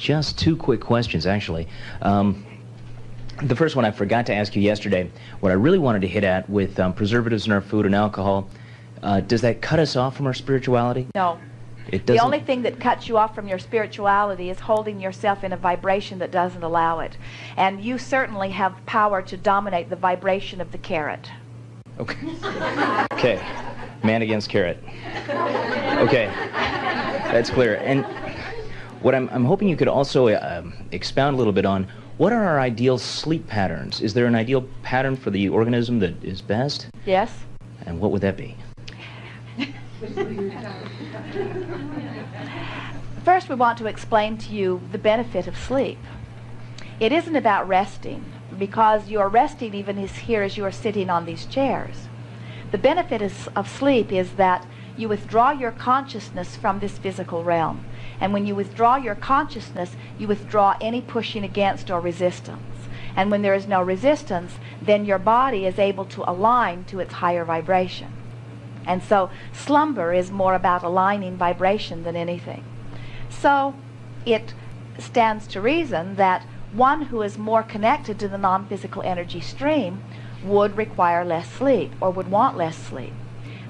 just two quick questions, actually. The first one I forgot to ask you yesterday. What I really wanted to hit at with preservatives in our food and alcohol, does that cut us off from our spirituality? No. It doesn't? The only thing that cuts you off from your spirituality is holding yourself in a vibration that doesn't allow it. And you certainly have power to dominate the vibration of the carrot. Okay. Okay. Man against carrot. Okay. That's clear. And what I'm hoping you could also expound a little bit on, what are our ideal sleep patterns? Is there an ideal pattern for the organism that is best? Yes. And what would that be? First, we want to explain to you the benefit of sleep. It isn't about resting, because you are resting even here as you are sitting on these chairs. The benefit of sleep is that you withdraw your consciousness from this physical realm. And when you withdraw your consciousness, you withdraw any pushing against or resistance. And when there is no resistance, then your body is able to align to its higher vibration. And so slumber is more about aligning vibration than anything. So it stands to reason that one who is more connected to the non-physical energy stream would require less sleep, or would want less sleep.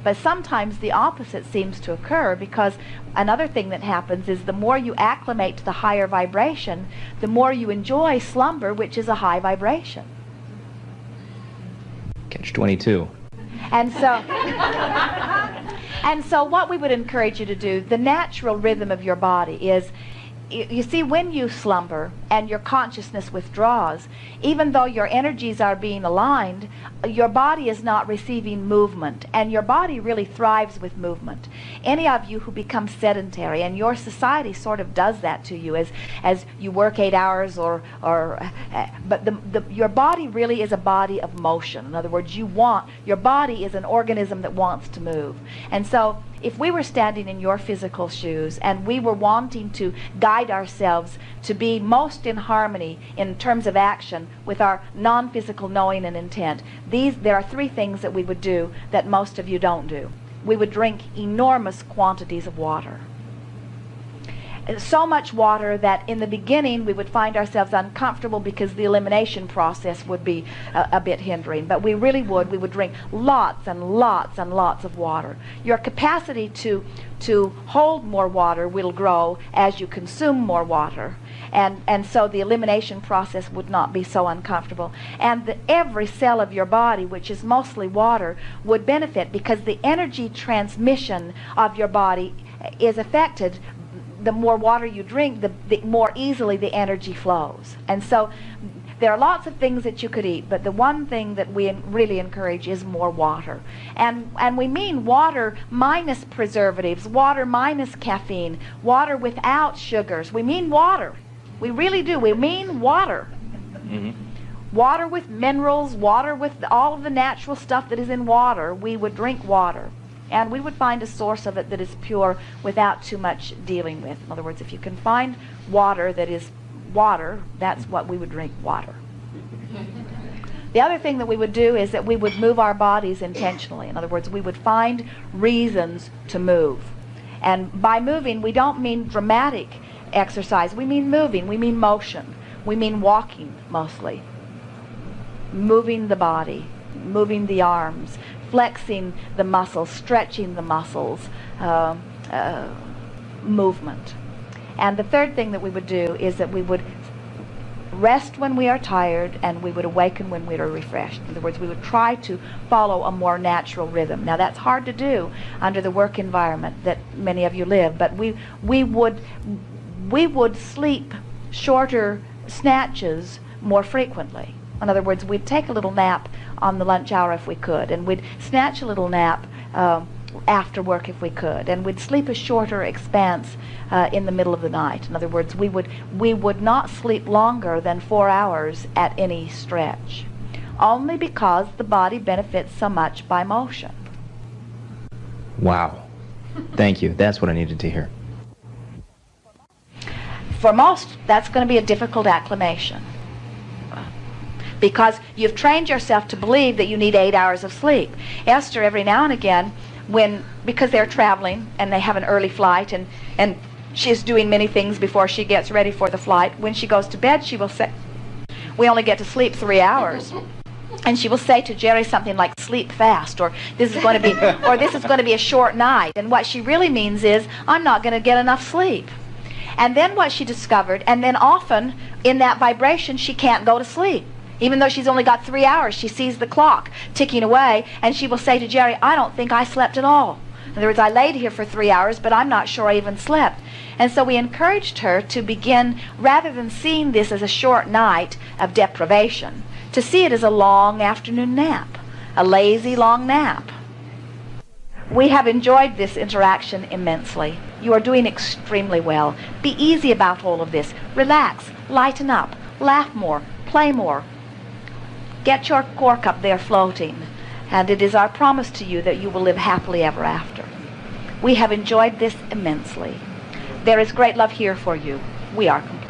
But sometimes the opposite seems to occur, because another thing that happens is the more you acclimate to the higher vibration, the more you enjoy slumber, which is a high vibration. Catch 22. And so what we would encourage you to do, the natural rhythm of your body is, you see, when you slumber and your consciousness withdraws, even though your energies are being aligned, your body is not receiving movement, and your body really thrives with movement. Any of you who become sedentary, and your society sort of does that to you as you work 8 hours but your body really is a body of motion. In other words, your body is an organism that wants to move. And so if we were standing in your physical shoes and we were wanting to guide ourselves to be most in harmony in terms of action with our non-physical knowing and intent, there are three things that we would do that most of you don't do. We would drink enormous quantities of water. So much water that in the beginning we would find ourselves uncomfortable because the elimination process would be a bit hindering. But we really would. We would drink lots and lots and lots of water. Your capacity to hold more water will grow as you consume more water. And so the elimination process would not be so uncomfortable. And every cell of your body, which is mostly water, would benefit, because the energy transmission of your body is affected. The more water you drink, the more easily the energy flows. And so there are lots of things that you could eat, but the one thing that we really encourage is more water. And we mean water minus preservatives, water minus caffeine, water without sugars. We mean water. We really do. We mean water. Mm-hmm. Water with minerals, water with all of the natural stuff that is in water. We would drink water. And we would find a source of it that is pure without too much dealing with. In other words, if you can find water that is water, that's what we would drink, water. The other thing that we would do is that we would move our bodies intentionally. In other words, we would find reasons to move. And by moving, we don't mean dramatic exercise. We mean moving. We mean motion. We mean walking, mostly. Moving the body, moving the arms, flexing the muscles, stretching the muscles, movement. And the third thing that we would do is that we would rest when we are tired, and we would awaken when we are refreshed. In other words, we would try to follow a more natural rhythm. Now that's hard to do under the work environment that many of you live, but we would sleep shorter snatches more frequently. In other words, we'd take a little nap on the lunch hour if we could, and we'd snatch a little nap after work if we could, and we'd sleep a shorter expanse in the middle of the night. In other words, we would not sleep longer than 4 hours at any stretch, only because the body benefits so much by motion. Wow. Thank you. That's what I needed to hear. For most, that's going to be a difficult acclimation, because you've trained yourself to believe that you need 8 hours of sleep. Esther, every now and again, because they're traveling and they have an early flight, and She is doing many things before she gets ready for the flight. When she goes to bed, she will say, we only get to sleep 3 hours. And she will say to Jerry something like, sleep fast, or this is going to be a short night. And what she really means is, I'm not going to get enough sleep. And then what she discovered, and then often in that vibration she can't go to sleep. Even though she's only got 3 hours, she sees the clock ticking away, and she will say to Jerry, I don't think I slept at all. In other words, I laid here for 3 hours, but I'm not sure I even slept. And so we encouraged her to begin, rather than seeing this as a short night of deprivation, to see it as a long afternoon nap, a lazy long nap. We have enjoyed this interaction immensely. You are doing extremely well. Be easy about all of this. Relax, lighten up, laugh more, play more. Get your cork up there floating. And it is our promise to you that you will live happily ever after. We have enjoyed this immensely. There is great love here for you. We are complete.